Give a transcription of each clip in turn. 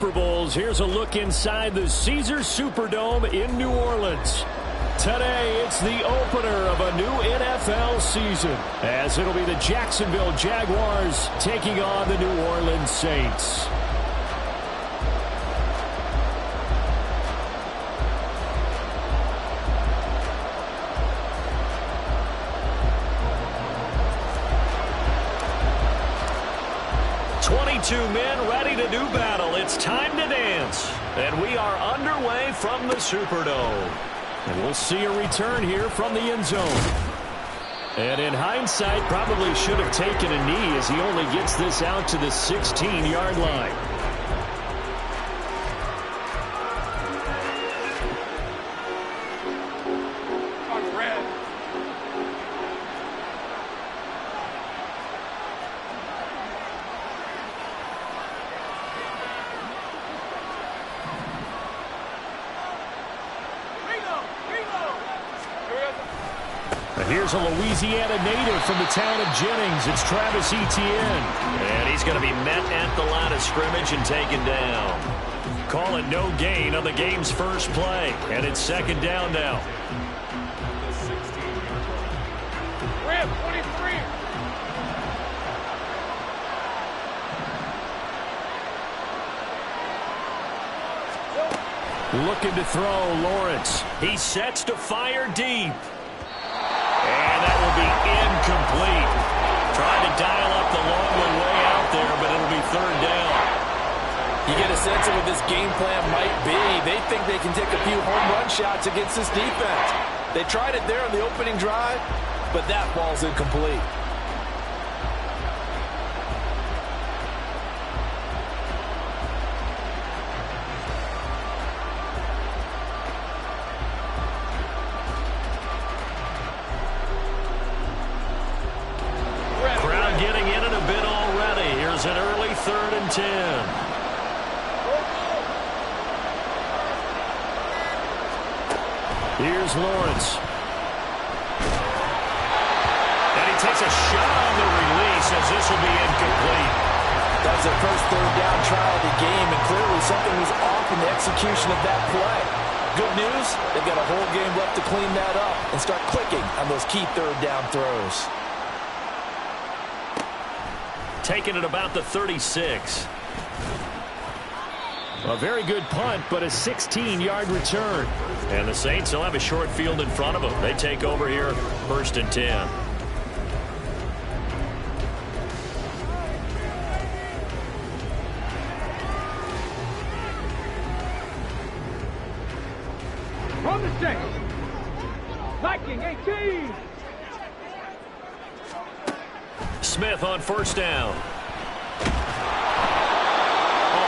Super Bowls. Here's a look inside the Caesars Superdome in New Orleans. Today, it's the opener of a new NFL season, as it'll be the Jacksonville Jaguars taking on the New Orleans Saints. Two men ready to do battle. It's time to dance. And we are underway from the Superdome. And we'll see a return here from the end zone. And in hindsight, probably should have taken a knee as he only gets this out to the 16-yard line. Here's a Louisiana native from the town of Jennings. It's Travis Etienne. And he's going to be met at the line of scrimmage and taken down. Call it no gain on the game's first play. And it's second down now. Rim, 23. Looking to throw, Lawrence. He sets to fire deep. And that will be incomplete. Trying to dial up the long way out there, but it'll be third down. You get a sense of what this game plan might be. They think they can take a few home run shots against this defense. They tried it there on the opening drive, but that ball's incomplete. An early 3rd and 10. Here's Lawrence. And he takes a shot on the release as this will be incomplete. That's their first third down trial of the game, and clearly something was off in the execution of that play. Good news, they've got a whole game left to clean that up and start clicking on those key third down throws. Taken at about the 36. A very good punt, but a 16-yard return. And the Saints will have a short field in front of them. They take over here, 1st and 10. From the Saints, Viking 18. Smith on 1st down.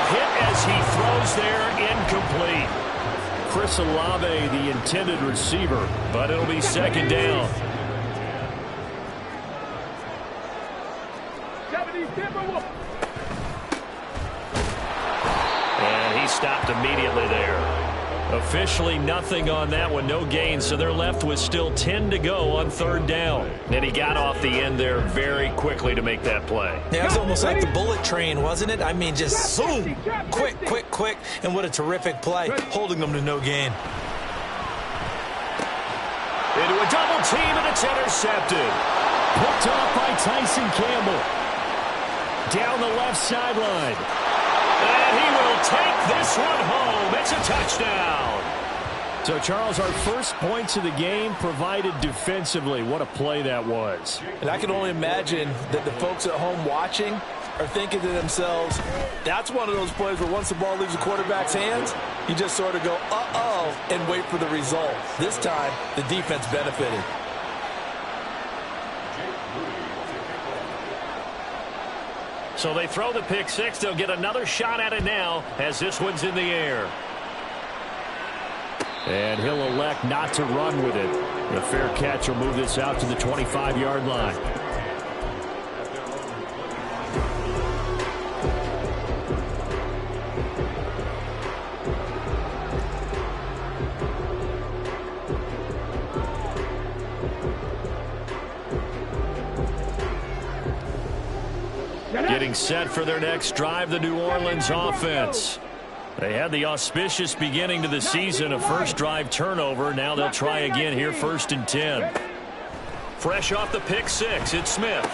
Hit as he throws there, incomplete. Chris Olave, the intended receiver, but it'll be 2nd down. And he stopped immediately there. Officially nothing on that one, no gain, so they're left with still 10 to go on 3rd down. And he got off the end there very quickly to make that play. Yeah, it was almost like the bullet train, wasn't it? I mean, just boom, quick, and what a terrific play, holding them to no gain. Into a double team, and it's intercepted. Picked off by Tyson Campbell. Down the left sideline. And he will take this one home. It's a touchdown. So, Charles, our first points of the game provided defensively. What a play that was. And I can only imagine that the folks at home watching are thinking to themselves, that's one of those plays where once the ball leaves the quarterback's hands, you just sort of go, uh-oh, and wait for the result. This time, the defense benefited. So they throw the pick six. They'll get another shot at it now as this one's in the air. And he'll elect not to run with it. A fair catch will move this out to the 25-yard line. Getting set for their next drive, the New Orleans offense. They had the auspicious beginning to the season, a first drive turnover. Now they'll try again here, 1st and 10. Fresh off the pick six, it's Smith.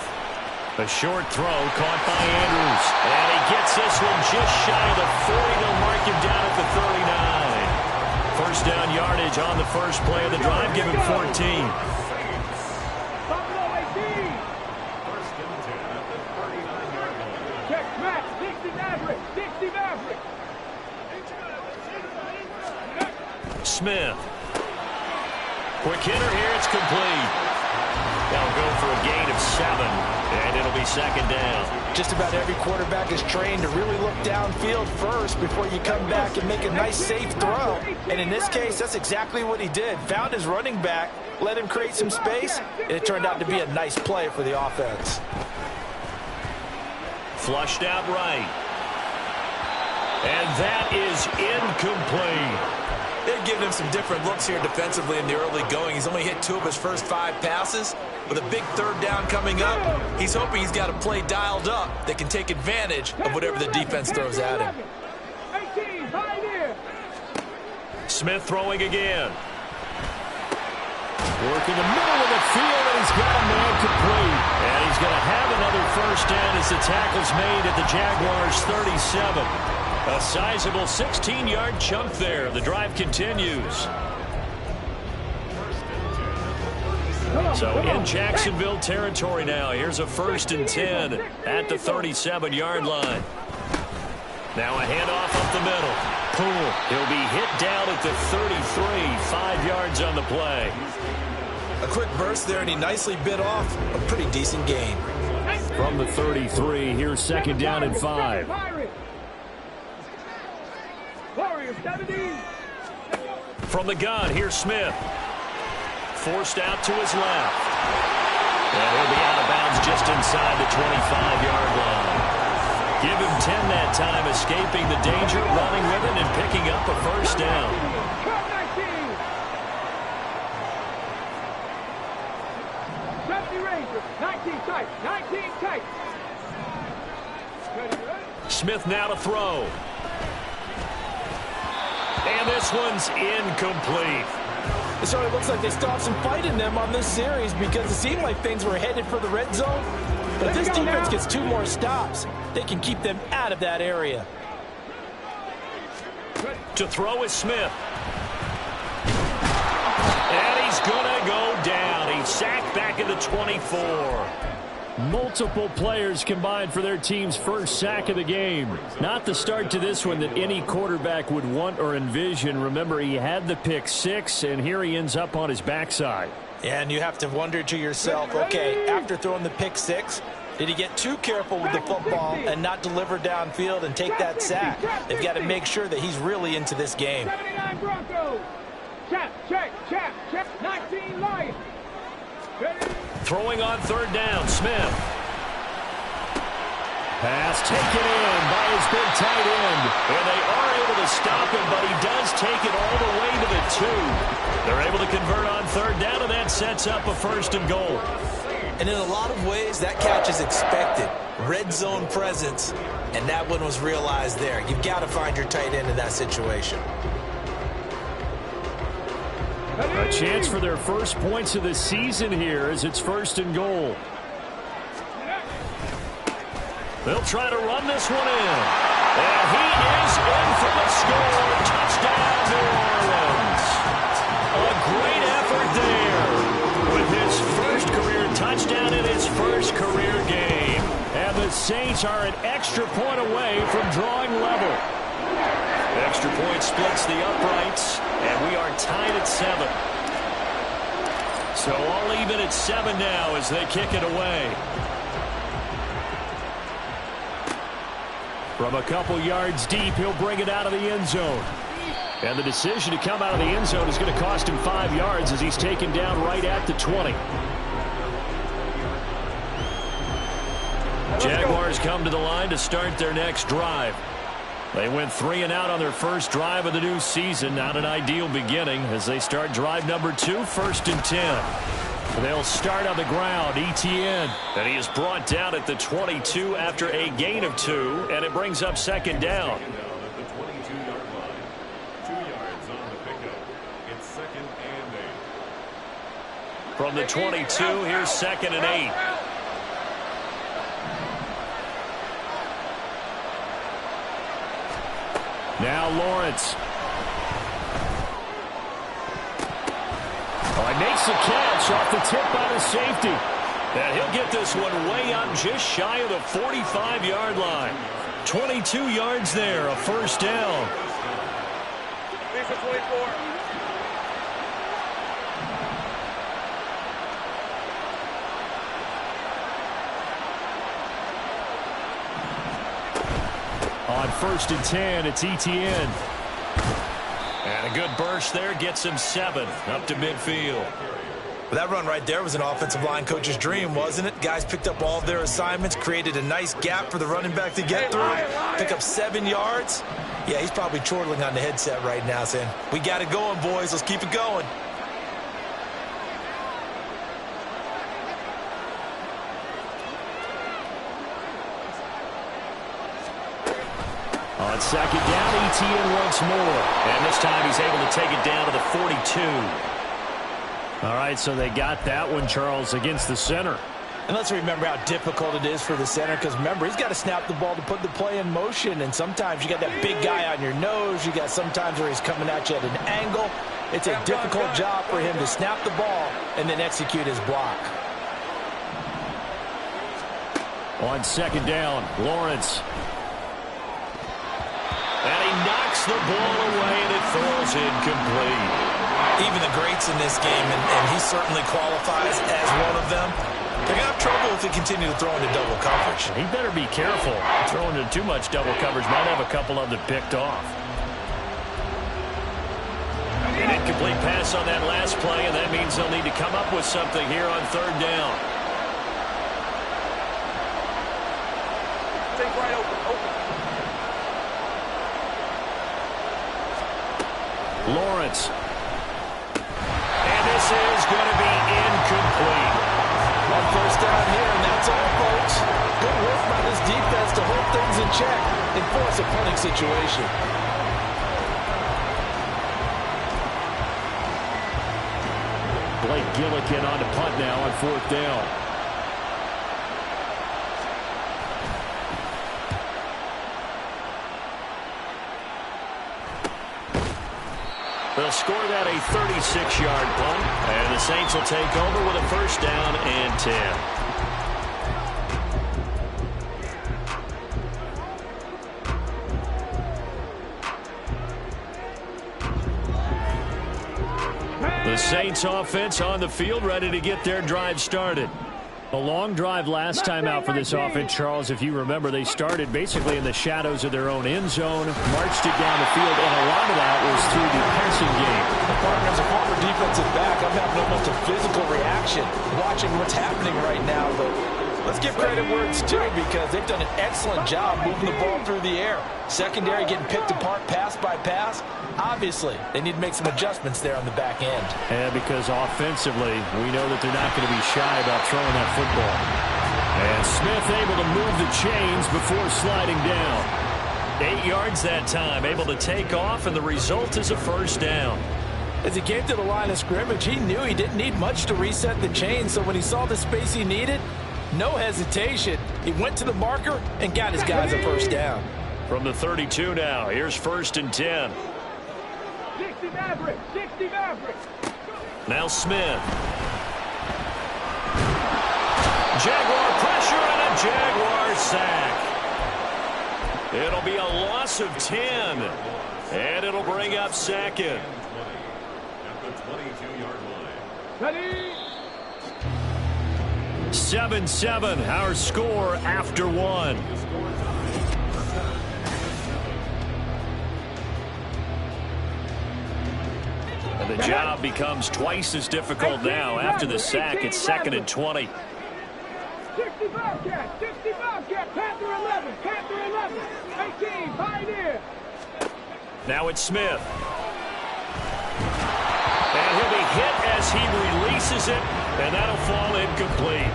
A short throw caught by Andrews. And he gets this one just shy of the 40. They'll mark him down at the 39. First down yardage on the first play of the drive. Give him 14. Check Matt, 60 Maverick, 60 Maverick. Smith. Quick hitter here, it's complete. They'll go for a gain of 7, and it'll be 2nd down. Just about every quarterback is trained to really look downfield first before you come back and make a nice, safe throw. And in this case, that's exactly what he did. Found his running back, let him create some space, and it turned out to be a nice play for the offense. Flushed out right. And that is incomplete. They've given him some different looks here defensively in the early going. He's only hit 2 of his first 5 passes. With a big 3rd down coming up, he's hoping he's got a play dialed up that can take advantage of whatever the defense throws at him. Smith throwing again. Working the middle of the field, and he's got a man complete. And he's going to have another first down as the tackle's made at the Jaguars' 37. A sizable 16-yard chunk there. The drive continues. So in Jacksonville territory now. Here's a 1st and 10 at the 37-yard line. Now a handoff up the middle. Poole, he'll be hit down at the 33, 5 yards on the play. A quick burst there, and he nicely bit off a pretty decent gain. From the 33, here's 2nd down and 5. From the gun, here's Smith. Forced out to his left. And he'll be out of bounds just inside the 25-yard line. Give him 10 that time, escaping the danger, running with it, and picking up a first down. Smith now to throw. And this one's incomplete. It certainly looks like they stopped some fight in them on this series because it seemed like things were headed for the red zone. But if this defense gets 2 more stops, they can keep them out of that area. To throw is Smith. And he's going to go down. He's sacked back at the 24. Multiple players combined for their team's first sack of the game. Not the start to this one that any quarterback would want or envision. Remember, he had the pick 6, and here he ends up on his backside. And you have to wonder to yourself, okay, after throwing the pick 6, did he get too careful with the football and not deliver downfield and take that sack? They've got to make sure that he's really into this game. 79 Broncos. Check. 19 Lions. Throwing on 3rd down, Smith. Pass taken in by his big tight end. And they are able to stop him, but he does take it all the way to the 2. They're able to convert on 3rd down, and that sets up a 1st and goal. And in a lot of ways, that catch is expected. Red zone presence, and that one was realized there. You've got to find your tight end in that situation. A chance for their first points of the season here as it's 1st and goal. They'll try to run this one in. And he is in for the score. Touchdown, New Orleans. A great effort there with his first career touchdown in his first career game. And the Saints are an extra point away from drawing level. Extra point splits the uprights, and we are tied at 7. So all even at 7 now as they kick it away. From a couple yards deep, he'll bring it out of the end zone. And the decision to come out of the end zone is going to cost him 5 yards as he's taken down right at the 20. Jaguars come to the line to start their next drive. They went 3 and out on their first drive of the new season. Not an ideal beginning as they start drive number 2, 1st and 10. They'll start on the ground. Etienne. And he is brought down at the 22 after a gain of 2. And it brings up 2nd down. From the 22, here's 2nd and 8. Now Lawrence. Oh, he makes the catch off the tip by the safety. And he'll get this one way up just shy of the 45-yard line. 22 yards there, a first down. Lisa 24. On 1st and 10, it's Etienne. And a good burst there gets him 7 up to midfield. That run right there was an offensive line coach's dream, wasn't it? Guys picked up all of their assignments, created a nice gap for the running back to get through, pick up 7 yards. Yeah, he's probably chortling on the headset right now saying, we got it going, boys. Let's keep it going. On 2nd down, Etienne once more. And this time he's able to take it down to the 42. All right, so they got that one, Charles, against the center. And let's remember how difficult it is for the center, because remember, he's got to snap the ball to put the play in motion, and sometimes you got that big guy on your nose. You got sometimes where he's coming at you at an angle. It's a difficult job for him to snap the ball and then execute his block. On 2nd down, Lawrence. And he knocks the ball away, and it falls incomplete. Even the greats in this game, and he certainly qualifies as one of them, they're going to have trouble if they continue to throw into double coverage. He better be careful. Throwing into too much double coverage might have a couple of them picked off. An incomplete pass on that last play, and that means they'll need to come up with something here on 3rd down. Take right open. Lawrence. And this is going to be incomplete. On 1st down here, and that's all, folks. Good work by this defense to hold things in check and force a punting situation. Blake Gillikin on to punt now on 4th down. They'll score that a 36-yard punt, and the Saints will take over with a 1st down and 10. The Saints offense on the field, ready to get their drive started. A long drive last time out for this offense, Charles. If you remember, they started basically in the shadows of their own end zone, marched it down the field, and a lot of that was through the passing game. Partner, as a former defensive back, I'm having almost a physical reaction watching what's happening right now. But let's give credit where it's due, because they've done an excellent job moving the ball through the air. Secondary getting picked apart pass by pass. Obviously, they need to make some adjustments there on the back end. And because offensively, we know that they're not going to be shy about throwing that football. And Smith able to move the chains before sliding down. 8 yards that time, able to take off, and the result is a 1st down. As he came to the line of scrimmage, he knew he didn't need much to reset the chain, so when he saw the space he needed, no hesitation. He went to the marker and got his guys a 1st down. From the 32 now, here's 1st and 10. 60 Maverick. 60 Maverick. Now Smith. Jaguar pressure and a Jaguar sack. It'll be a loss of 10. And it'll bring up 2nd. Ready? 7-7, our score after 1. And the job becomes twice as difficult now. After the sack, it's 2nd and 20. 60 Bobcat. 60 Bobcat. Panther 11. Panther 11. 18. Pioneer. Now it's Smith. And he'll be hit as he releases it, and that'll fall incomplete.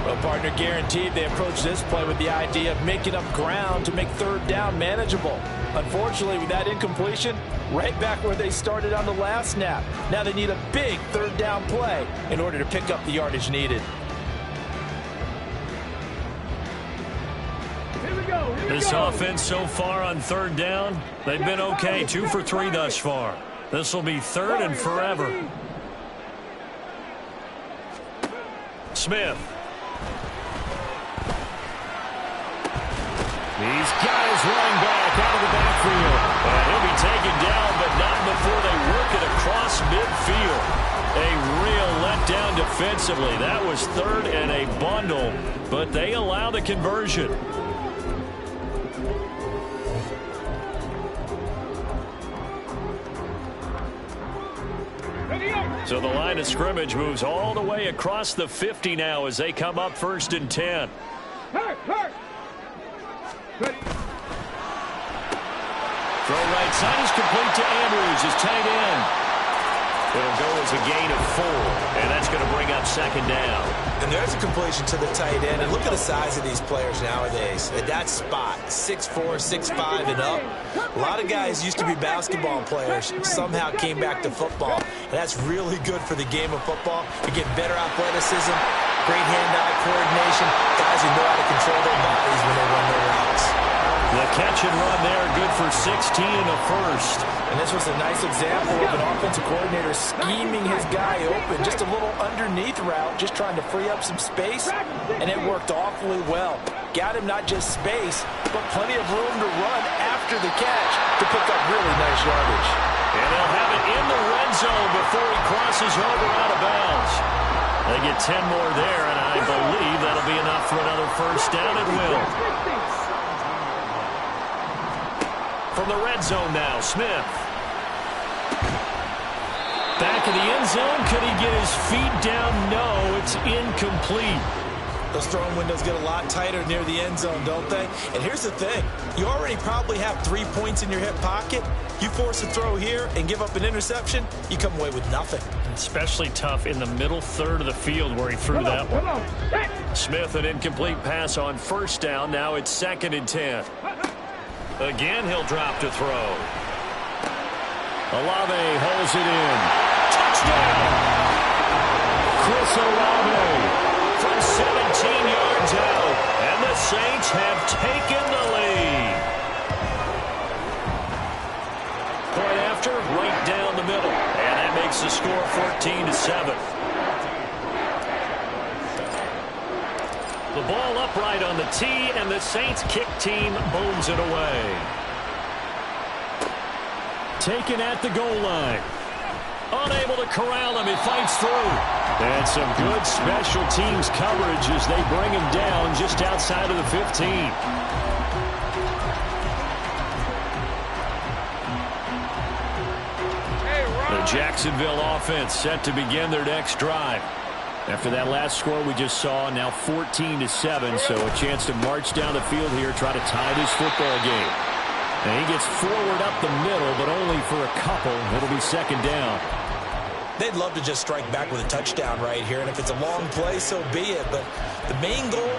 Well, partner, guaranteed they approach this play with the idea of making up ground to make 3rd down manageable. Unfortunately, with that incompletion, right back where they started on the last snap. Now they need a big third down play in order to pick up the yardage needed. This offense so far on third down, they've been okay. 2 for 3 thus far. This will be third and forever. Smith. He's got his running back out of the backfield. And he'll be taken down, but not before they work it across midfield. A real letdown defensively. That was third and a bundle, but they allow the conversion. So the line of scrimmage moves all the way across the 50 now as they come up 1st and 10. Throw right side is complete to Andrews, his tight end. It'll go as a gain of 4, and that's going to bring up 2nd down. And there's a completion to the tight end. And look at the size of these players nowadays. At that spot, 6'4", 6'5", and up. A lot of guys used to be basketball players, somehow came back to football. And that's really good for the game of football. You get better athleticism, great hand-eye coordination, guys who know how to control their bodies when they run their routes. The catch and run there, good for 16 and a first. And this was a nice example of an offensive coordinator scheming his guy open. Just a little underneath route, just trying to free up some space, and it worked awfully well. Got him not just space, but plenty of room to run after the catch to pick up really nice yardage. And they'll have it in the red zone before he crosses over out of bounds. They get 10 more there, and I believe that'll be enough for another first down. It will. From the red zone now, Smith. Back in the end zone. Could he get his feet down? No, it's incomplete. Those throwing windows get a lot tighter near the end zone, don't they? And here's the thing. You already probably have 3 points in your hip pocket. You force a throw here and give up an interception, you come away with nothing. Especially tough in the middle third of the field where he threw that one. Smith, an incomplete pass on first down. Now it's 2nd and 10. Again, he'll drop to throw. Olave holds it in. Touchdown! Chris Olave from 17 yards out. And the Saints have taken the lead. Point after, right down the middle. And that makes the score 14-7. The ball upright on the tee, and the Saints kick team booms it away. Taken at the goal line. Unable to corral him. He fights through. And some good special teams coverage as they bring him down just outside of the 15. The Jacksonville offense set to begin their next drive. After that last score we just saw, now 14-7, so a chance to march down the field here, try to tie this football game. And he gets forward up the middle, but only for a couple. It'll be 2nd down. They'd love to just strike back with a touchdown right here, and if it's a long play, so be it. But the main goal,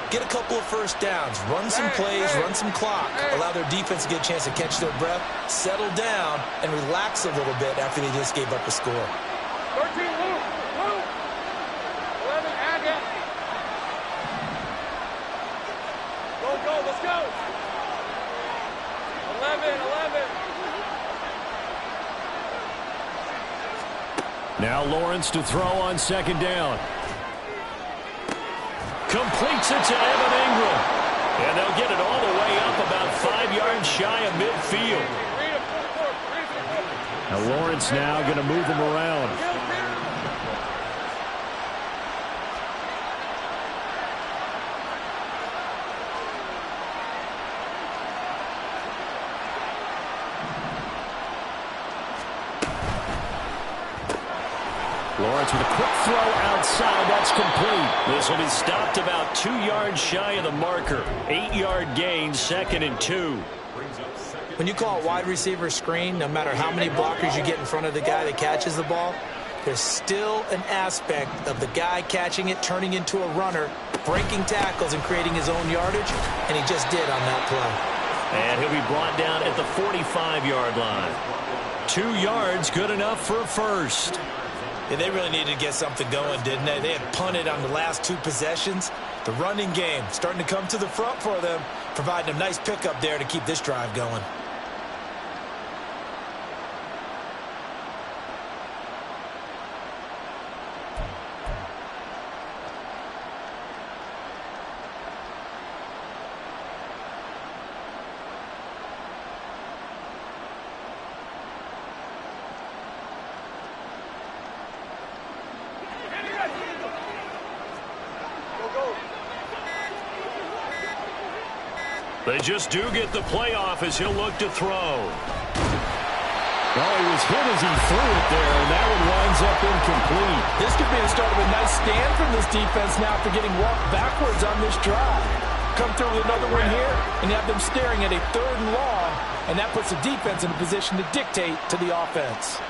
get a couple of first downs, run some plays, run some clock, allow their defense to get a chance to catch their breath, settle down, and relax a little bit after they just gave up a score. 13, move. 11, add it. Go, let's go. 11. Now Lawrence to throw on 2nd down. Completes it to Evan Ingram. And they'll get it all the way up about 5 yards shy of midfield. Now Lawrence now going to move him around. Lawrence with a quick throw outside. That's complete. This will be stopped about 2 yards shy of the marker. 8-yard gain, 2nd and 2. When you call a wide receiver screen, no matter how many blockers you get in front of the guy that catches the ball, there's still an aspect of the guy catching it, turning into a runner, breaking tackles and creating his own yardage, and he just did on that play. And he'll be brought down at the 45-yard line. 2 yards, good enough for a first. Yeah, they really needed to get something going, didn't they? They had punted on the last 2 possessions. The running game starting to come to the front for them, providing a nice pickup there to keep this drive going. They just do get the playoff as he'll look to throw. Well, he was hit as he threw it there, and that one winds up incomplete. This could be the start of a nice stand from this defense now after getting walked backwards on this drive. Come through with another one here, and you have them staring at a 3rd and long, and that puts the defense in a position to dictate to the offense.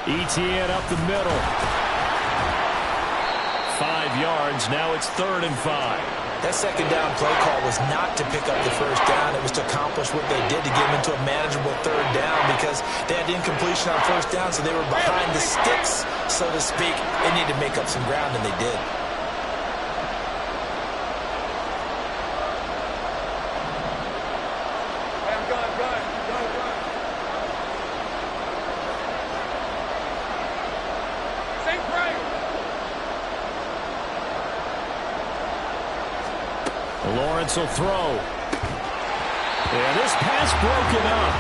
ETN up the middle. 5 yards. Now it's 3rd and 5. That second down play call was not to pick up the first down. It was to accomplish what they did to get them into a manageable 3rd down because they had incompletion on first down, so they were behind the sticks, so to speak. They needed to make up some ground, and they did. Lawrence will throw. And this pass broken up.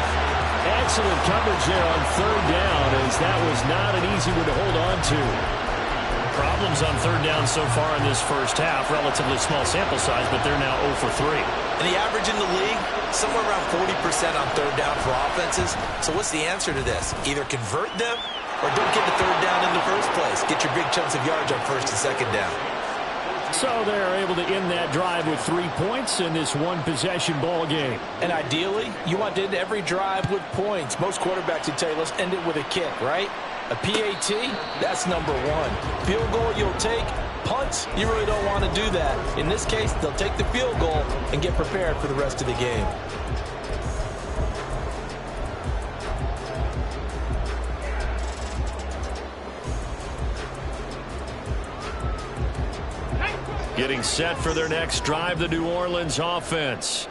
Excellent coverage there on 3rd down, as that was not an easy one to hold on to. Problems on 3rd down so far in this first half. Relatively small sample size, but they're now 0 for 3. And the average in the league, somewhere around 40% on 3rd down for offenses. So what's the answer to this? Either convert them or don't get the 3rd down in the first place. Get your big chunks of yards on 1st and 2nd down. So they're able to end that drive with 3 points in this one-possession ball game. And ideally, you want to end every drive with points. Most quarterbacks would tell you, let's end it with a kick, right? A PAT, that's number 1. Field goal you'll take. Punts, you really don't want to do that. In this case, they'll take the field goal and get prepared for the rest of the game. Getting set for their next drive, the New Orleans offense.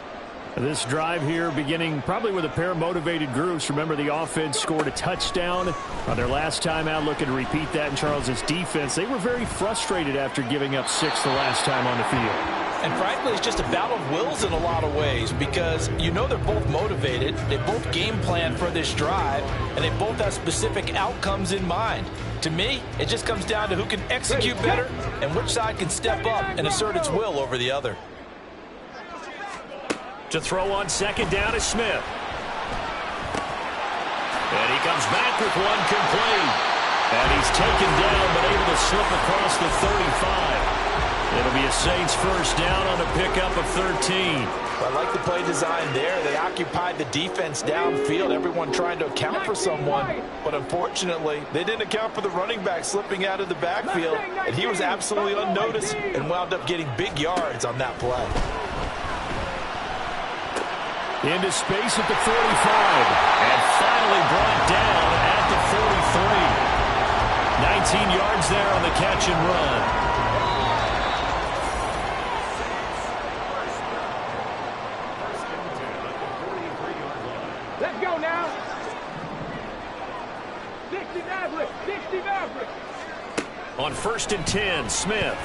This drive here beginning probably with a pair of motivated groups. Remember, the offense scored a touchdown on their last time out, looking to repeat that in Charles's defense. They were very frustrated after giving up 6 the last time on the field. And frankly, it's just a battle of wills in a lot of ways because you know they're both motivated, they both game plan for this drive, and they both have specific outcomes in mind. To me, it just comes down to who can execute better and which side can step up and assert its will over the other. To throw on 2nd down is Smith. And he comes back with one complete. And he's taken down but able to slip across the 35. It'll be a Saints first down on a pickup of 13. I like the play design there. They occupied the defense downfield, everyone trying to account for someone. But unfortunately, they didn't account for the running back slipping out of the backfield. And he was absolutely unnoticed and wound up getting big yards on that play. Into space at the 45. And finally brought down at the 43. 19 yards there on the catch and run. Let's go now. 60 Maverick. 60 Maverick. On 1st and 10, Smith.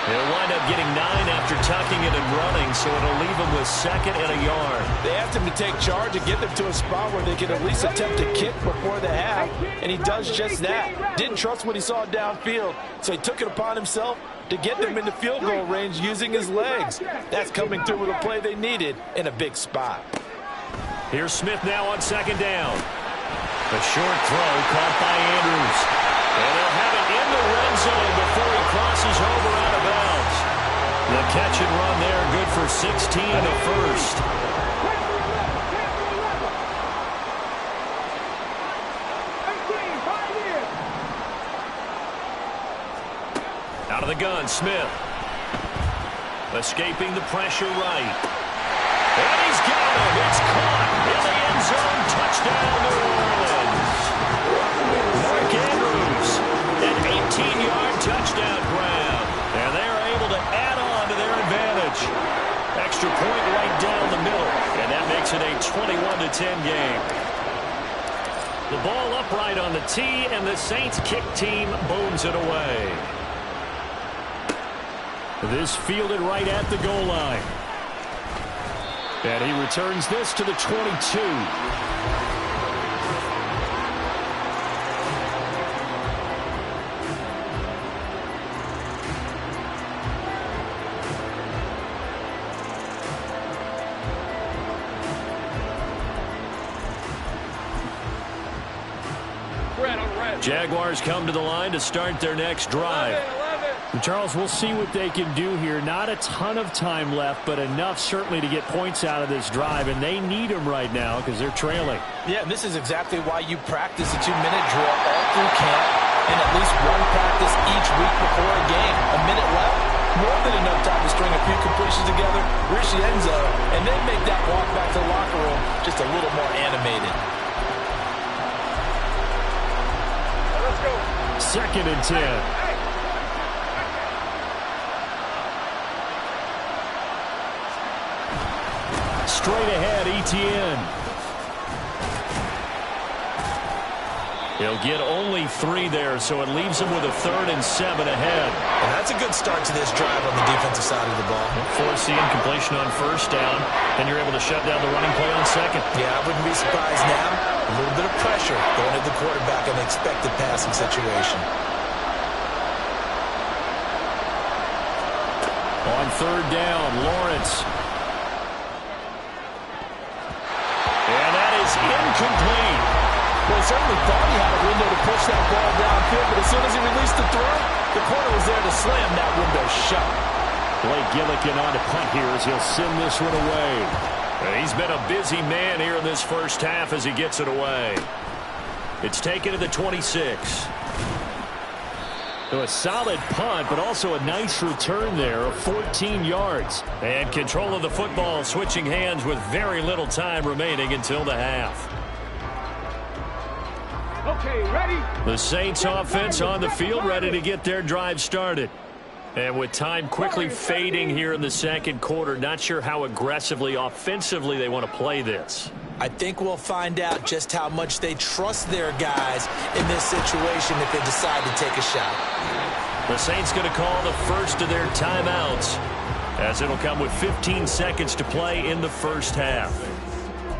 He'll wind up getting 9 after tucking it and running, so it'll leave him with 2nd and a yard. They asked him to take charge and get them to a spot where they can at least attempt to kick before the half, and he does just that. Didn't trust what he saw downfield, so he took it upon himself to get them into field goal range using his legs. That's coming through with a play they needed in a big spot. Here's Smith now on 2nd down. The short throw caught by Andrews. And they'll have it in the red zone before he crosses over out of bounds. The catch and run there, good for 16 and a first. Out of the gun, Smith. Escaping the pressure right. And he's got it. It's caught in the end zone. Touchdown, New Orleans. Mark Andrews, an 18-yard touchdown grab. And they're able to add on to their advantage. Extra point right down the middle. And that makes it a 21-10 game. The ball upright on the tee, and the Saints kick team booms it away. This fielded right at the goal line. And he returns this to the 22. Jaguars come to the line to start their next drive. Charles, we'll see what they can do here. Not a ton of time left, but enough certainly to get points out of this drive, and they need them right now because they're trailing. Yeah, and this is exactly why you practice a 2-minute drill all through camp and at least one practice each week before a game. A minute left, more than enough time to string a few completions together, reach the end zone, and then make that walk back to the locker room just a little more animated. Let's go. 2nd and 10. Straight ahead, Etienne. He'll get only 3 there, so it leaves him with a 3rd and 7 ahead. And that's a good start to this drive on the defensive side of the ball. Force the incompletion on 1st down, and you're able to shut down the running play on 2nd. Yeah, I wouldn't be surprised now. A little bit of pressure going at the quarterback in the expected passing situation. On 3rd down, Lawrence. And that is incomplete. Well, he certainly thought he had a window to push that ball downfield, but as soon as he released the throw, the corner was there to slam that window shut. Blake Gillikin on to punt here as he'll send this one away. And he's been a busy man here in this first half as he gets it away. It's taken to the 26. So a solid punt, but also a nice return there of 14 yards. And control of the football switching hands with very little time remaining until the half. Okay, ready? The Saints offense on the field ready to get their drive started. And with time quickly fading here in the 2nd quarter, not sure how aggressively, offensively they want to play this. I think we'll find out just how much they trust their guys in this situation if they decide to take a shot. The Saints going to call the first of their timeouts, as it'll come with 15 seconds to play in the first half.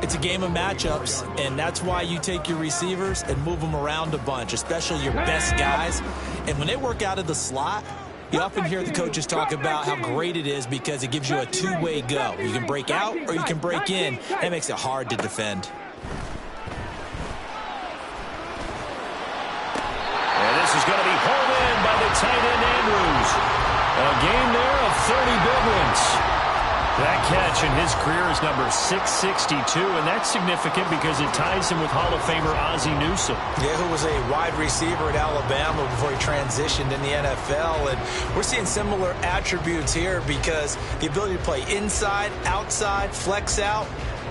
It's a game of matchups, and that's why you take your receivers and move them around a bunch, especially your best guys. And when they work out of the slot, you often hear the coaches talk about how great it is because it gives you a two-way go. You can break out or you can break in. That makes it hard to defend. And this is going to be hauled in by the tight end Andrews. A game there of 30 big ones. That catch in his career is number 662, and that's significant because it ties him with Hall of Famer Ozzie Newsome. Yeah, who was a wide receiver at Alabama before he transitioned in the NFL. And we're seeing similar attributes here because the ability to play inside, outside, flex out,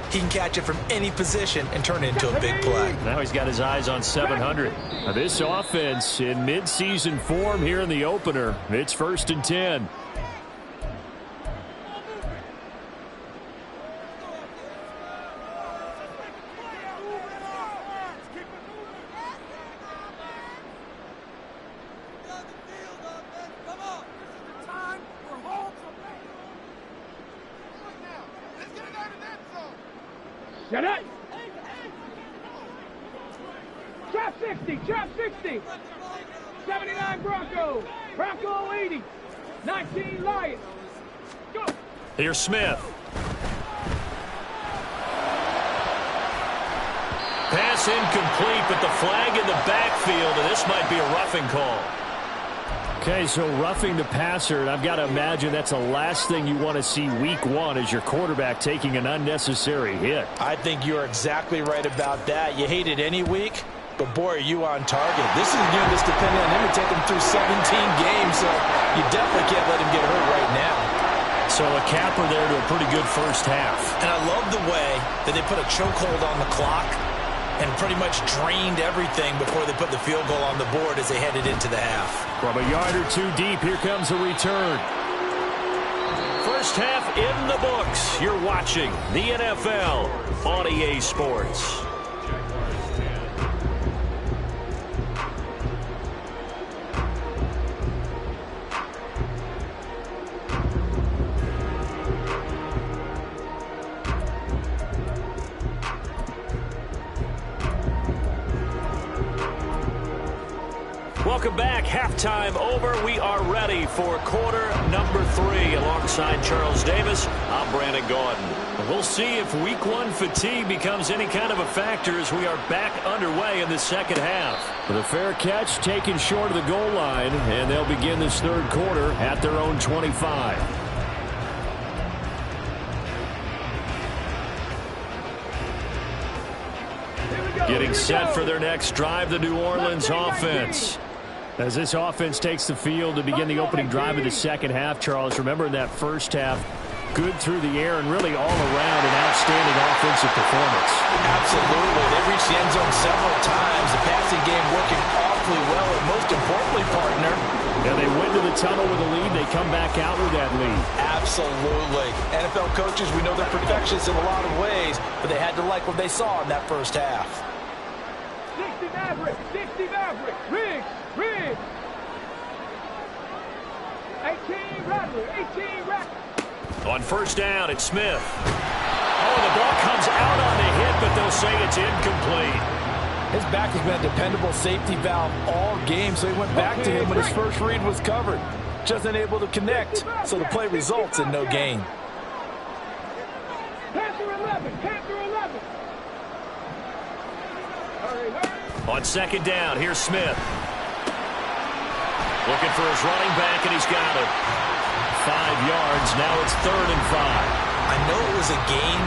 he can catch it from any position and turn it into a big play. Now he's got his eyes on 700. Now this offense in midseason form here in the opener. It's 1st and 10. Get it! Trap 60, trap 60. 79 Broncos, Bronco 80, 19 Lions. Go! Here's Smith. Pass incomplete, but the flag in the backfield, and this might be a roughing call. Okay, so roughing the passer, and I've got to imagine that's the last thing you want to see week 1 as your quarterback taking an unnecessary hit. I think you're exactly right about that. You hate it any week, but boy, are you on target. This is a game that's dependent on him to take him through 17 games, so you So a capper there to a pretty good first half. And I love the way that they put a chokehold on the clock and pretty much drained everything before they put the field goal on the board as they headed into the half. From a yard or two deep, here comes a return. First half in the books. You're watching the NFL on EA Sports. Welcome back. Halftime over. We are ready for quarter number 3. Alongside Charles Davis, I'm Brandon Gaudin. We'll see if week 1 fatigue becomes any kind of a factor as we are back underway in the second half. With a fair catch taken short of the goal line, and they'll begin this third quarter at their own 25. Getting set for their next drive, the New Orleans offense. As this offense takes the field to begin the opening drive of the second half, Charles, remember in that first half, good through the air and really all around an outstanding offensive performance. Absolutely. They reached the end zone several times. The passing game working awfully well, and most importantly, partner, Yeah, they went to the tunnel with a lead. They come back out with that lead. absolutely. NFL coaches, we know they're perfectionists in a lot of ways, but they had to like what they saw in that first half. 60 Maverick, 60 Maverick, Riggs, Riggs. 18 Rattler, 18 Rattler. On first down, it's Smith. Oh, the ball comes out on the hit, but they'll say it's incomplete. His back has been a dependable safety valve all game, so he went back to him when his first read was covered. Just unable to connect, so the play results in no gain. Panther 11, Panther 11. Hurry, hurry. On second down, here's Smith. Looking for his running back, and he's got it. 5 yards. Now it's 3rd and 5. I know it was a gain,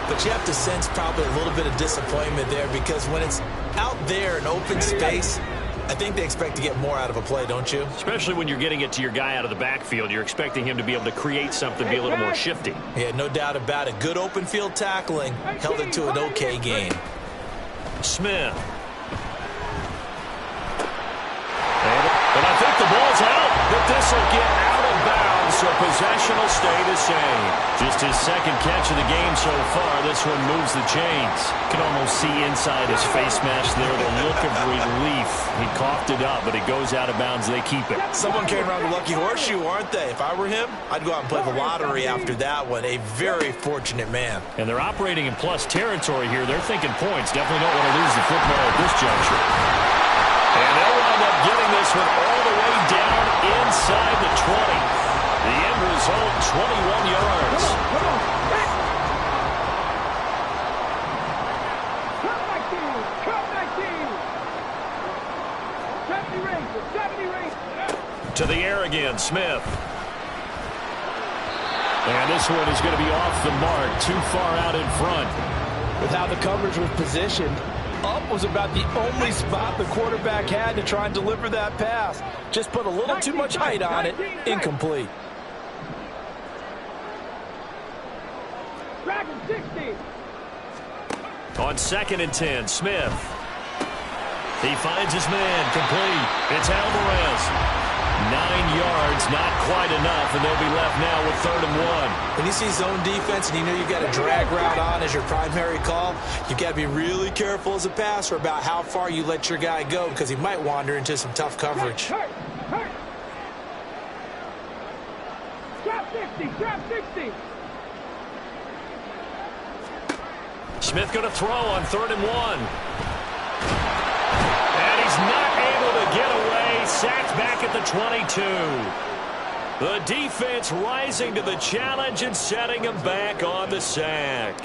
but you have to sense probably a little bit of disappointment there because when it's out there in open space, I think they expect to get more out of a play, don't you? Especially when you're getting it to your guy out of the backfield. You're expecting him to be able to create something, be a little more shifty. Yeah, no doubt about it. Good open field tackling held it to an okay gain. Smith. And I think the ball's out, but this will get out of bounds, so possession will stay the same. Just his second catch of the game so far. This one moves the chains. You can almost see inside his face mask there the look of relief. He coughed it up, but it goes out of bounds. They keep it. Someone came around the lucky horseshoe, aren't they? If I were him, I'd go out and play the lottery after that one. A very fortunate man. And they're operating in plus territory here. They're thinking points. Definitely don't want to lose the football at this juncture. And they'll wind up getting this one all the way down inside the 20. The end result, 21 yards. Come on. Come back team. Come back team. 70 Rangers. 70 Rangers. To the air again, Smith. And this one is going to be off the mark, too far out in front. With how the coverage was positioned, up was about the only spot the quarterback had to try and deliver that pass. Just put a little too much height on it. Incomplete. Dragon 60. On 2nd and 10, Smith. He finds his man, complete. It's Alvarez. 9 yards, not quite enough, and they'll be left now with 3rd and 1. When you see zone defense and you know you've got a drag route on as your primary call, you've got to be really careful as a passer about how far you let your guy go because he might wander into some tough coverage. Hurt. Drop 60. Drop 60. Smith going to throw on 3rd and 1. And he's not able to get away. Sacked back at the 22. The defense rising to the challenge and setting him back on the sack.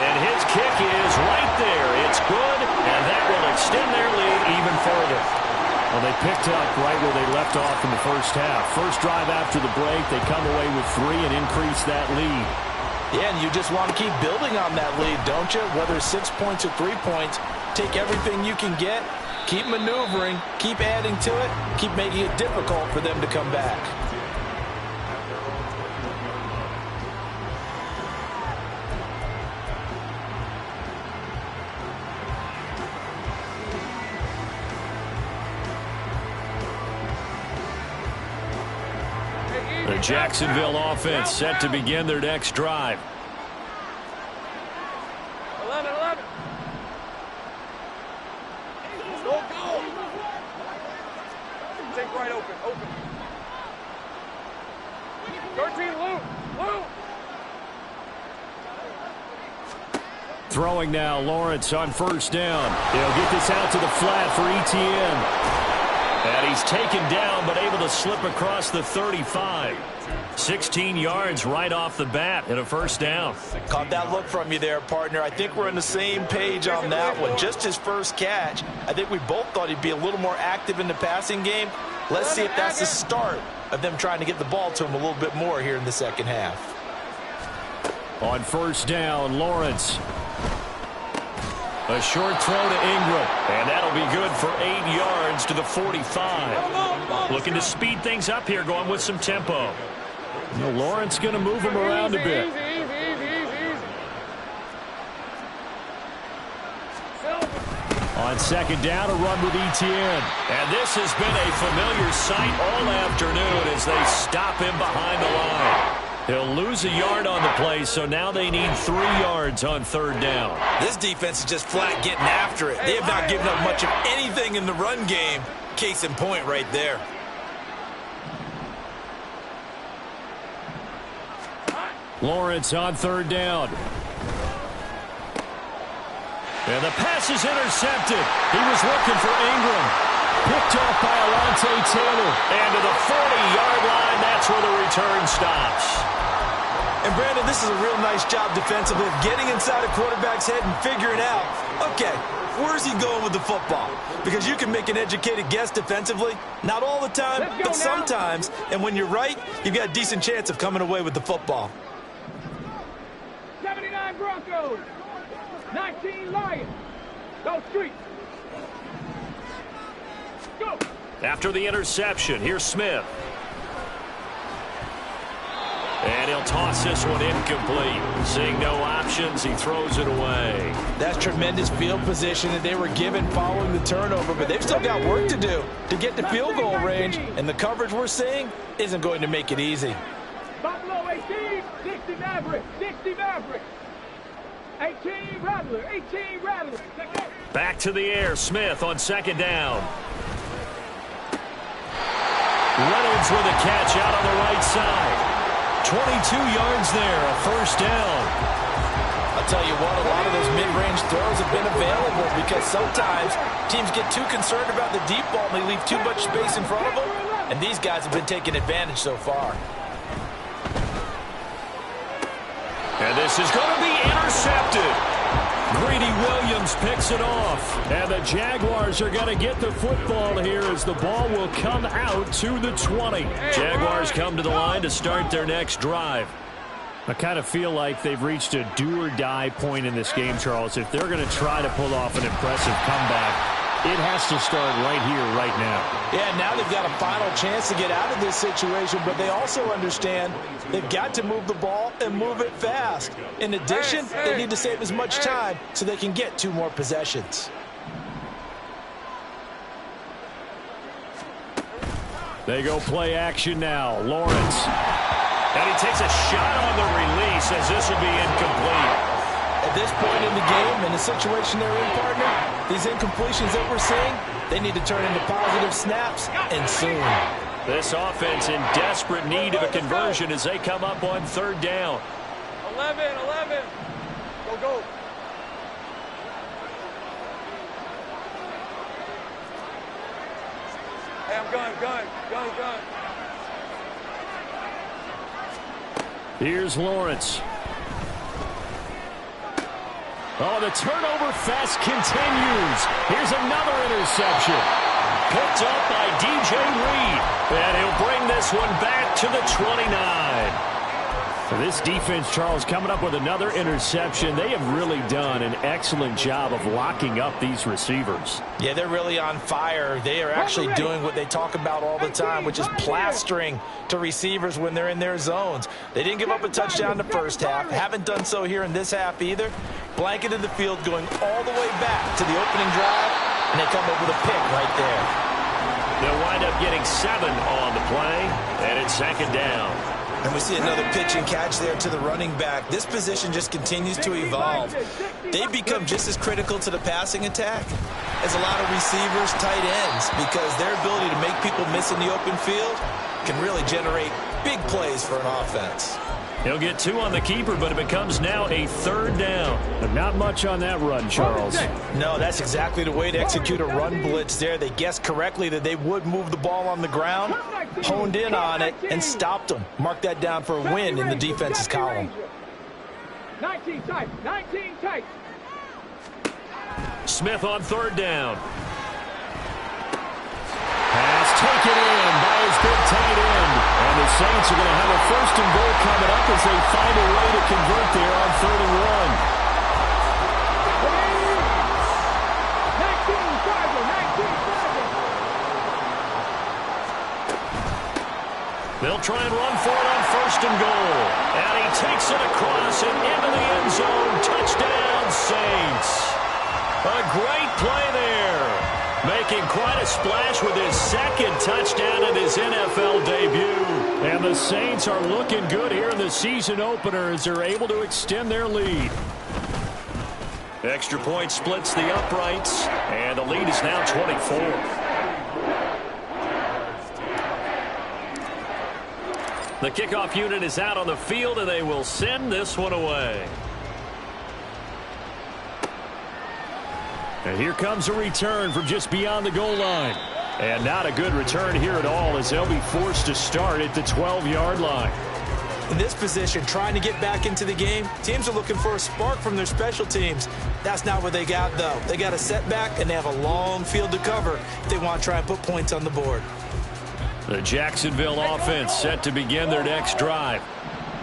And his kick is right there. It's good, and that will extend their lead even further. Well, they picked up right where they left off in the first half. First drive after the break, they come away with 3 and increase that lead. Yeah, and you just want to keep building on that lead, don't you? Whether it's 6 points or 3 points, take everything you can get Keep maneuvering, keep adding to it, keep making it difficult for them to come back. The Jacksonville offense set to begin their next drive. 11. Go. Take right open. 13, Luke. Throwing now, Lawrence on first down. He'll get this out to the flat for Etienne. And he's taken down, but able to slip across the 35. 16 yards right off the bat and a first down. Caught that look from you there, partner. I think we're on the same page on that one. Just his first catch. I think we both thought he'd be a little more active in the passing game. Let's see if that's the start of them trying to get the ball to him a little bit more here in the second half. On first down, Lawrence. A short throw to Ingram, and that'll be good for 8 yards to the 45. Looking to speed things up here, going with some tempo. Lawrence going to move him around a bit. On second down, a run with Etienne. And this has been a familiar sight all afternoon as they stop him behind the line. He'll lose a yard on the play, so now they need 3 yards on third down. This defense is just flat getting after it. They have not given up much of anything in the run game. Case in point right there. Lawrence on third down. And the pass is intercepted. He was looking for Ingram. Picked off by Alontae Taylor. And to the 40-yard line, that's where the return stops. And, Brandon, this is a real nice job defensively of getting inside a quarterback's head and figuring out, okay, where's he going with the football? Because you can make an educated guess defensively. Not all the time, but sometimes. And when you're right, you've got a decent chance of coming away with the football. 79 Broncos. 19 Lions. Go Streets. Go. After the interception, here's Smith. And he'll toss this one incomplete. Seeing no options, he throws it away. That's tremendous field position that they were given following the turnover, but they've still got work to do to get to field goal range, and the coverage we're seeing isn't going to make it easy. Buffalo 18, 60 Mavericks, 60 Mavericks. 18 Rattler, 18 Rattler. Back to the air, Smith on second down. Reynolds with a catch out on the right side. 22 yards there, a first down. I'll tell you what, a lot of those mid-range throws have been available because sometimes teams get too concerned about the deep ball and they leave too much space in front of them, and these guys have been taking advantage so far. And this is going to be intercepted. Greedy Williams picks it off. And the Jaguars are going to get the football here as the ball will come out to the 20. Jaguars come to the line to start their next drive. I kind of feel like they've reached a do-or-die point in this game, Charles. If they're going to try to pull off an impressive comeback, it has to start right here, right now. Yeah, now they've got a final chance to get out of this situation, but they also understand they've got to move the ball and move it fast. In addition, they need to save as much time so they can get 2 more possessions. They go play action now. Lawrence. And he takes a shot on the release as this will be incomplete. At this point in the game, in the situation they're in, partner, these incompletions that we're seeing, they need to turn into positive snaps, and soon. This offense in desperate need of a conversion as they come up on third down. 11. Go. Hey, I'm gun. Here's Lawrence. Oh, the turnover fest continues. Here's another interception. Picked up by DJ Reed. And he'll bring this one back to the 29. This defense, Charles, coming up with another interception. They have really done an excellent job of locking up these receivers. Yeah, they're really on fire. They are actually doing what they talk about all the time, which is plastering to receivers when they're in their zones. They didn't give up a touchdown in the first half. Haven't done so here in this half either. Blanketed the field going all the way back to the opening drive, and they come up with a pick right there. They'll wind up getting 7 on the play, and it's 2nd down. And we see another pitch and catch there to the running back. This position just continues to evolve. They've become just as critical to the passing attack as a lot of receivers, tight ends, because their ability to make people miss in the open field can really generate big plays for an offense. He'll get 2 on the keeper, but it becomes now a 3rd down. But not much on that run, Charles. No, that's exactly the way to execute a run blitz there. They guessed correctly that they would move the ball on the ground, honed in on it, and stopped them. Mark that down for a win in the defense's column. 19 tight, 19 tight. Smith on 3rd down. Pass taken in by his big tight end. And the Saints are going to have a 1st and goal coming up as they find a way to convert there on 3rd and 1. They'll try and run for it on 1st and goal. And he takes it across and into the end zone. Touchdown, Saints. A great play there. Making quite a splash with his 2nd touchdown in his NFL debut. And the Saints are looking good here in the season opener as they're able to extend their lead. Extra point splits the uprights, and the lead is now 24. The kickoff unit is out on the field, and they will send this one away. And here comes a return from just beyond the goal line. And not a good return here at all as they'll be forced to start at the 12-yard line. In this position, trying to get back into the game, teams are looking for a spark from their special teams. That's not what they got, though. They got a setback, and they have a long field to cover if they want to try and put points on the board. The Jacksonville offense set to begin their next drive.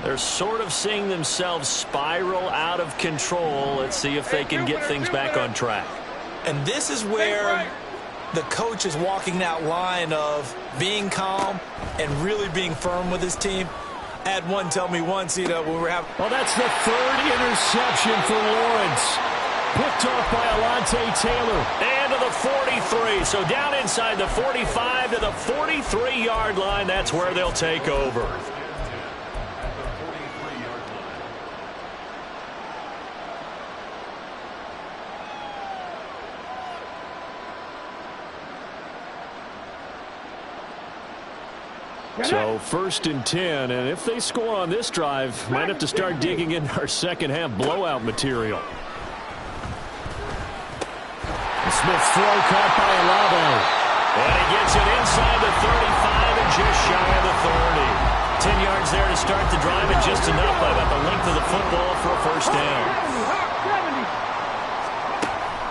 They're sort of seeing themselves spiral out of control. Let's see if they can get things back on track. And this is where the coach is walking that line of being calm and really being firm with his team. I had one tell me once, when we were having... Well, that's the 3rd interception for Lawrence. Picked off by Alontae Taylor. And to the 43. So down inside the 45 to the 43-yard line. That's where they'll take over. So 1st and 10, and if they score on this drive, might have to start digging in our second-half blowout material. Smith's throw caught by Olave. And he gets it inside the 35 and just shy of the 30. 10 yards there to start the drive and just enough by about the length of the football for a 1st down.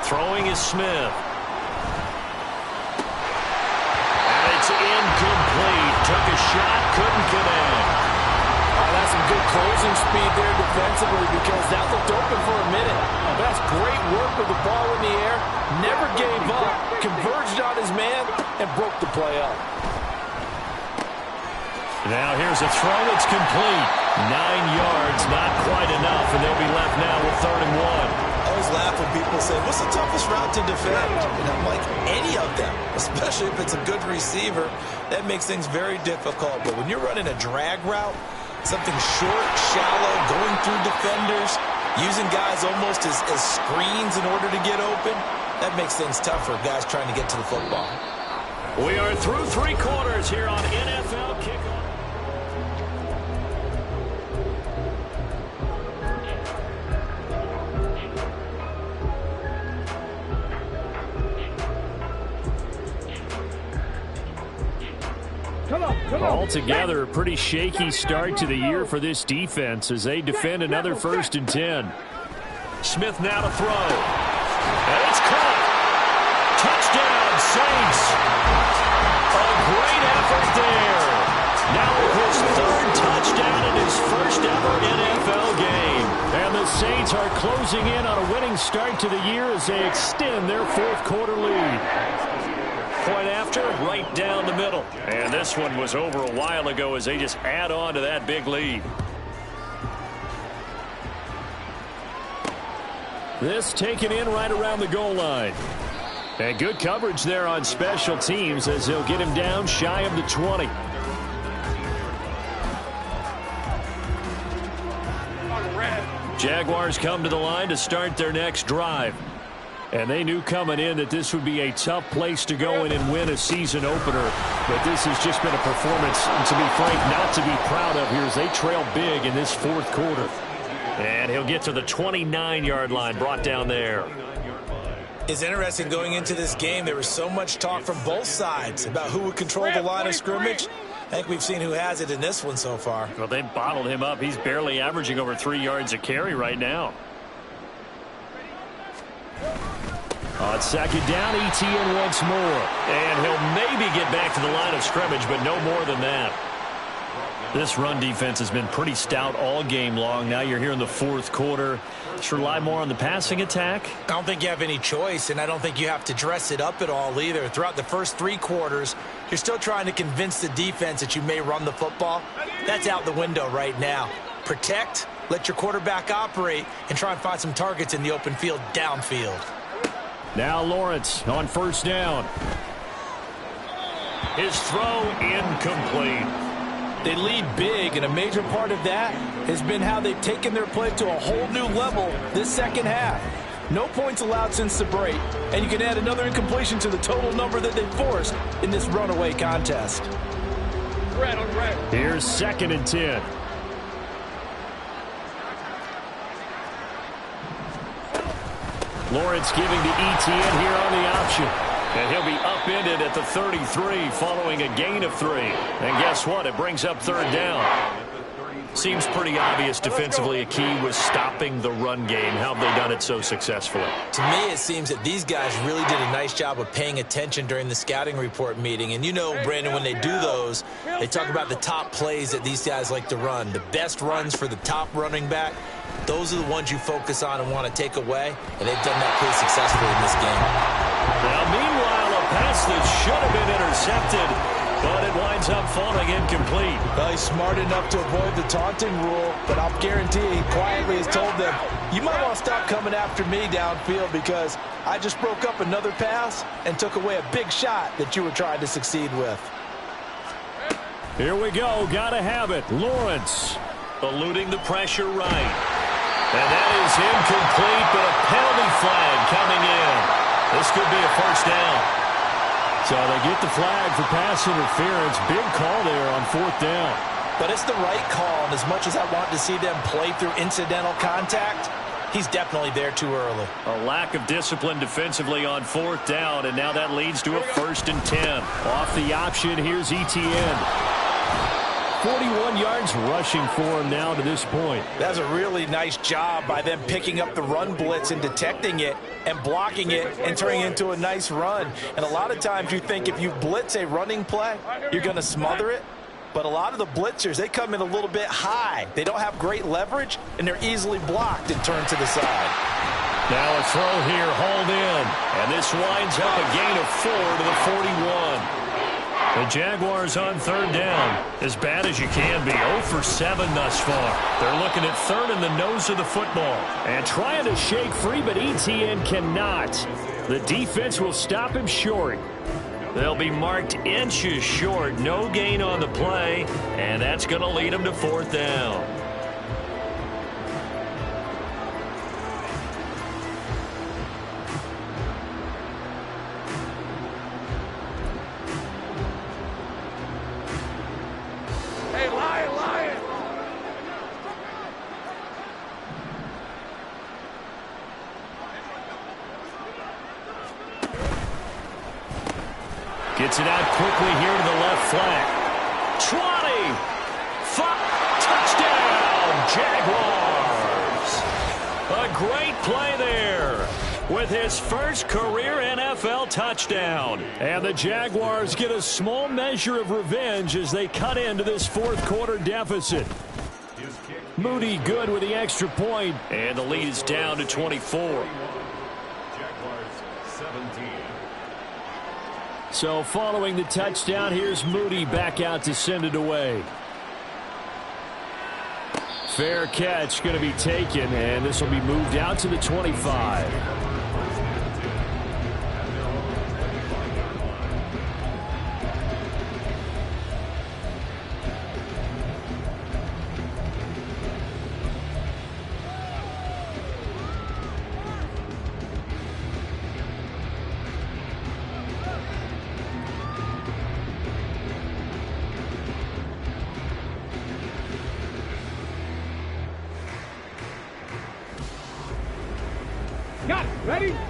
Throwing is Smith. Incomplete. Took a shot, couldn't connect. That's some good closing speed there defensively because that looked open for a minute. That's great work with the ball in the air. Never gave up. Converged on his man and broke the play up. Now here's a throw that's complete. 9 yards, not quite enough, and they'll be left now with 3rd and 1. I always laugh when people say, what's the toughest route to defend? And I'm like, any of them, especially if it's a good receiver. That makes things very difficult. But when you're running a drag route, something short, shallow, going through defenders, using guys almost as screens in order to get open, that makes things tough for guys trying to get to the football. We are through 3 quarters here on NFL Kickoff. Altogether, a pretty shaky start to the year for this defense as they defend another 1st and 10. Smith now to throw. And it's caught. Touchdown, Saints. A great effort there. Now with his 3rd touchdown and his 1st ever Saints are closing in on a winning start to the year as they extend their fourth quarter lead. Point after, right down the middle. And this one was over a while ago as they just add on to that big lead. This taken in right around the goal line. And good coverage there on special teams as they'll get him down shy of the 20. Jaguars come to the line to start their next drive. And they knew coming in that this would be a tough place to go in and win a season opener. But this has just been a performance, to be frank, not to be proud of here as they trail big in this fourth quarter. And he'll get to the 29-yard line, brought down there. It's interesting going into this game. There was so much talk from both sides about who would control the line of scrimmage. I think we've seen who has it in this one so far. Well, they bottled him up. He's barely averaging over 3 yards a carry right now. On second down, ETN once more. And he'll maybe get back to the line of scrimmage, but no more than that. This run defense has been pretty stout all game long. Now you're here in the fourth quarter. Just rely more on the passing attack. I don't think you have any choice, and I don't think you have to dress it up at all either. Throughout the first 3 quarters, you're still trying to convince the defense that you may run the football. That's out the window right now. Protect, let your quarterback operate, and try and find some targets in the open field downfield. Now Lawrence on first down. His throw incomplete. They lead big, and a major part of that has been how they've taken their play to a whole new level this second half. No points allowed since the break, and you can add another incompletion to the total number that they forced in this runaway contest. Here's second and 10. Lawrence giving to ETN here on the option. And he'll be upended at the 33 following a gain of 3. And guess what? It brings up third down. Seems pretty obvious defensively a key was stopping the run game. How have they done it so successfully? To me, it seems that these guys really did a nice job of paying attention during the scouting report meeting. And you know, Brandon, when they do those, they talk about the top plays that these guys like to run. The best runs for the top running back, those are the ones you focus on and want to take away. And they've done that pretty successfully in this game. Now, meanwhile, a pass that should have been intercepted, but it winds up falling incomplete. Well, he's smart enough to avoid the taunting rule, but I'll guarantee he quietly has told them, you might want to stop coming after me downfield because I just broke up another pass and took away a big shot that you were trying to succeed with. Here we go. Gotta have it. Lawrence eluding the pressure right. And that is incomplete, but a penalty flag coming in. This could be a first down. So they get the flag for pass interference. Big call there on fourth down. But it's the right call, and as much as I want to see them play through incidental contact, he's definitely there too early. A lack of discipline defensively on fourth down, and now that leads to a 1st and 10. Off the option, here's ETN. 41 yards rushing for him now to this point. That's a really nice job by them picking up the run blitz and detecting it and blocking it and turning it into a nice run. And a lot of times you think if you blitz a running play, you're going to smother it. But a lot of the blitzers, they come in a little bit high. They don't have great leverage, and they're easily blocked and turned to the side. Now a throw here, hauled in. And this winds up a gain of 4 to the 41. The Jaguars on third down. As bad as you can be. 0 for 7 thus far. They're looking at third in the nose of the football. And trying to shake free, but ETN cannot. The defense will stop him short. They'll be marked inches short. No gain on the play. And that's going to lead them to fourth down. Gets it out quickly here to the left flank. 20. Touchdown, Jaguars. A great play there with his first career NFL touchdown. And the Jaguars get a small measure of revenge as they cut into this fourth quarter deficit. His kick Moody good with the extra point, and the lead is down to 24. Jaguars 17. So following the touchdown, here's Moody back out to send it away. Fair catch going to be taken, and this will be moved out to the 25.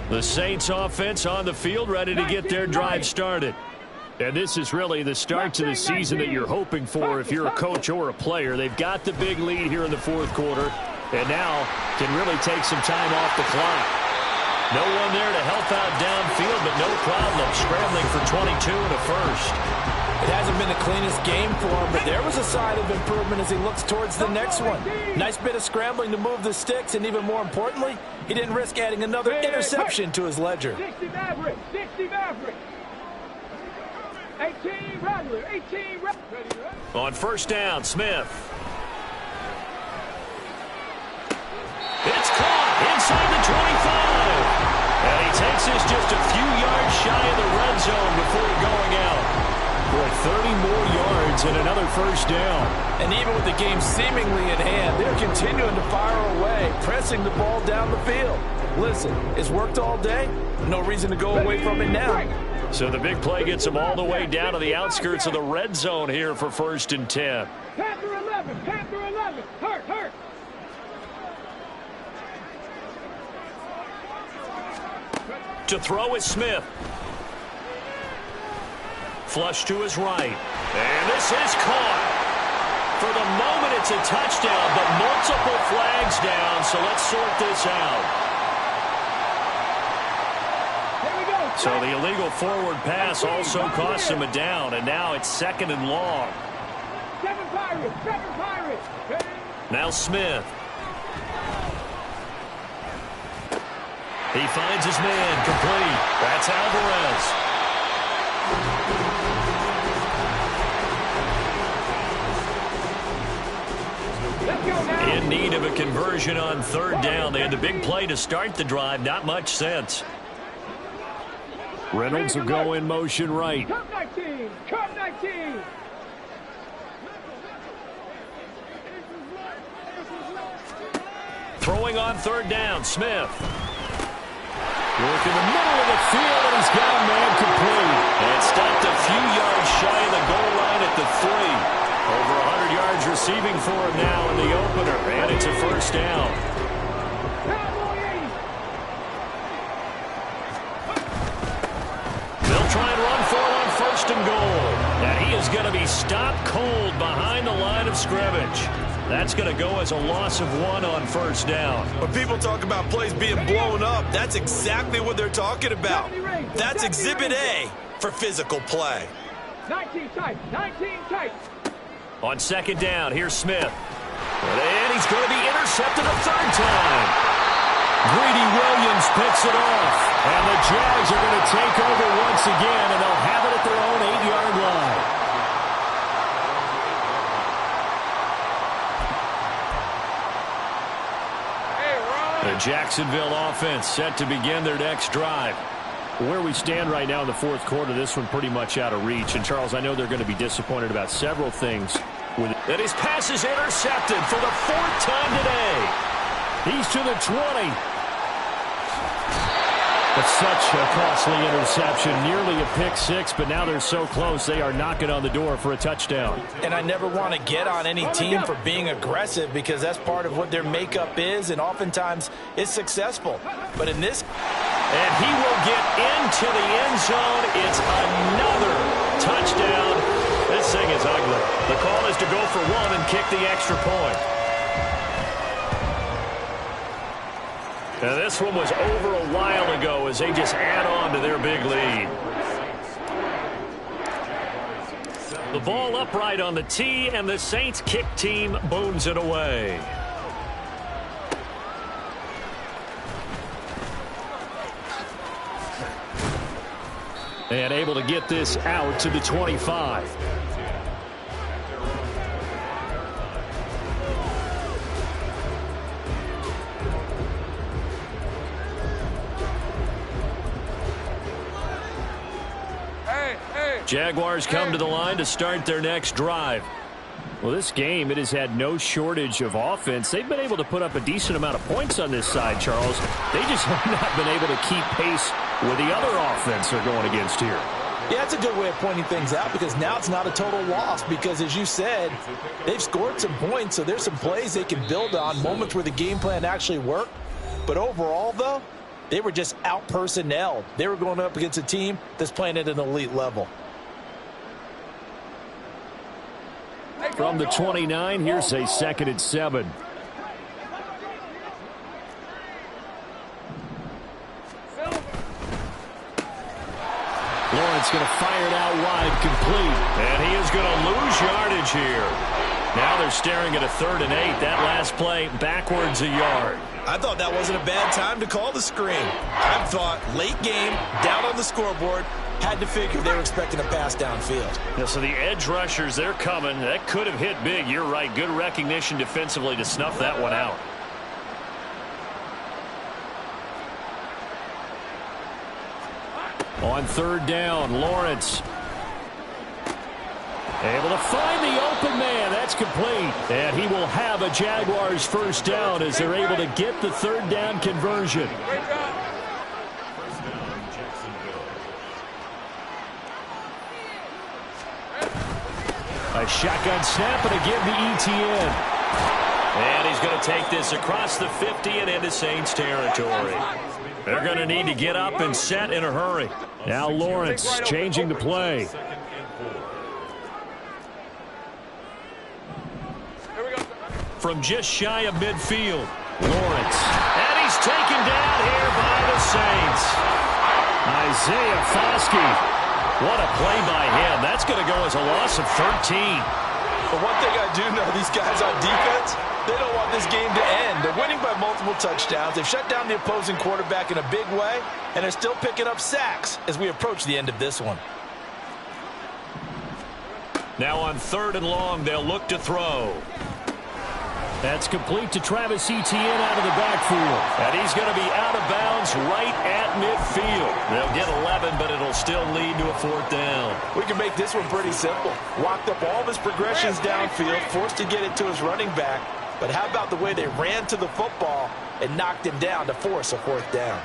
The Saints offense on the field, ready to get their drive started. And this is really the start to the season that you're hoping for if you're a coach or a player. They've got the big lead here in the fourth quarter, and now can really take some time off the clock. No one there to help out downfield, but no problem scrambling for 22 and a first. It hasn't been the cleanest game for him, but there was a sign of improvement as he looks towards the next one. Nice bit of scrambling to move the sticks, and even more importantly, he didn't risk adding another interception to his ledger. 60 Maverick, 60 Maverick. 18 Rattler, 18 Rattler. On first down, Smith. It's caught inside the 25. And he takes this just a few yards shy of the red zone before going out. Boy, 30 more yards and another first down. And even with the game seemingly in hand, they're continuing to fire away, pressing the ball down the field. Listen, it's worked all day. No reason to go away from it now. So the big play gets them all the way down to the outskirts of the red zone here for 1st and 10. Panther 11, Panther 11. Hurt. To throw is Smith. Flush to his right. And this is caught. For the moment, it's a touchdown, but multiple flags down, so let's sort this out. Here we go. So the illegal forward pass also costs him a down, and now it's 2nd and long. 7 Pirates. Now Smith. He finds his man complete. That's Alvarez. In need of a conversion on 3rd down. They had the big play to start the drive. Not much sense. Reynolds will go in motion right. Come 19. Throwing on 3rd down, Smith. Work in the middle of the field, and he's got a man complete. And stopped a few yards shy of the goal line at the 3. Over 100 yards receiving for him now in the opener, and it's a first down. They'll try and run for it on 1st and goal. And he is going to be stopped cold behind the line of scrimmage. That's going to go as a loss of 1 on 1st down. When people talk about plays being blown up, that's exactly what they're talking about. That's Exhibit A for physical play. 19 tight. On 2nd down, here's Smith. And he's going to be intercepted a 3rd time. Greedy Williams picks it off. And the Jags are going to take over once again, and they'll have it at their own 8-yard line. The Jacksonville offense set to begin their next drive. Where we stand right now in the fourth quarter, this one pretty much out of reach. And, Charles, I know they're going to be disappointed about several things. And his pass is intercepted for the 4th time today. He's to the 20. But such a costly interception, nearly a pick six, but now they're so close they are knocking on the door for a touchdown. And I never want to get on any team for being aggressive because that's part of what their makeup is, and oftentimes it's successful. But in this... And he will get into the end zone. It's another touchdown. This thing is ugly. The call is to go for one and kick the extra point. Now this one was over a while ago as they just add on to their big lead. The ball upright on the tee, and the Saints kick team booms it away. And able to get this out to the 25. Jaguars come to the line to start their next drive. Well, this game, it has had no shortage of offense. They've been able to put up a decent amount of points on this side, Charles. They just have not been able to keep pace with the other offense they're going against here. Yeah, that's a good way of pointing things out, because now it's not a total loss, because as you said, they've scored some points, so there's some plays they can build on, moments where the game plan actually worked. But overall, though, they were just out-personnelled. They were going up against a team that's playing at an elite level. From the 29, here's a 2nd and 7. Lawrence going to fire it out wide, complete. And he is going to lose yardage here. Now they're staring at a 3rd and 8. That last play backwards a yard. I thought that wasn't a bad time to call the screen. I thought late game, down on the scoreboard, had to figure they were expecting a pass downfield. Yeah, so the edge rushers, they're coming. That could have hit big. You're right. Good recognition defensively to snuff that one out. On 3rd down, Lawrence able to find the open man. That's complete. And he will have a Jaguars 1st down as they're able to get the 3rd down conversion. A shotgun snap and a give to Etienne. And he's going to take this across the 50 and into Saints territory. They're going to need to get up and set in a hurry. Now Lawrence changing the play. From just shy of midfield, Lawrence. And he's taken down here by the Saints. Isaiah Foskey. What a play by him. That's going to go as a loss of 13. But one thing I do know, these guys on defense, they don't want this game to end. They're winning by multiple touchdowns. They've shut down the opposing quarterback in a big way, and they're still picking up sacks as we approach the end of this one. Now on 3rd and long, they'll look to throw. That's complete to Travis Etienne out of the backfield. And he's going to be out of bounds right at midfield. They'll get 11, but it'll still lead to a 4th down. We can make this one pretty simple. Walked up all of his progressions downfield, forced to get it to his running back. But how about the way they ran to the football and knocked him down to force a 4th down?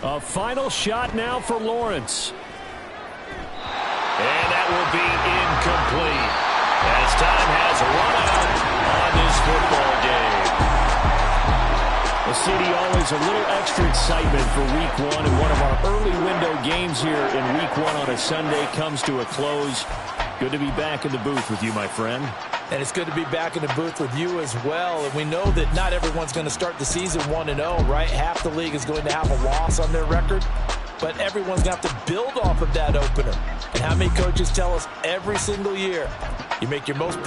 A final shot now for Lawrence. And that will be incomplete as time has run out on this football game. The city always a little extra excitement for Week 1, and one of our early window games here in Week 1 on a Sunday comes to a close. Good to be back in the booth with you, my friend. And it's good to be back in the booth with you as well. And we know that not everyone's going to start the season 1-0, right? Half the league is going to have a loss on their record. But everyone's going to have to build off of that opener. And how many coaches tell us every single year, you make your most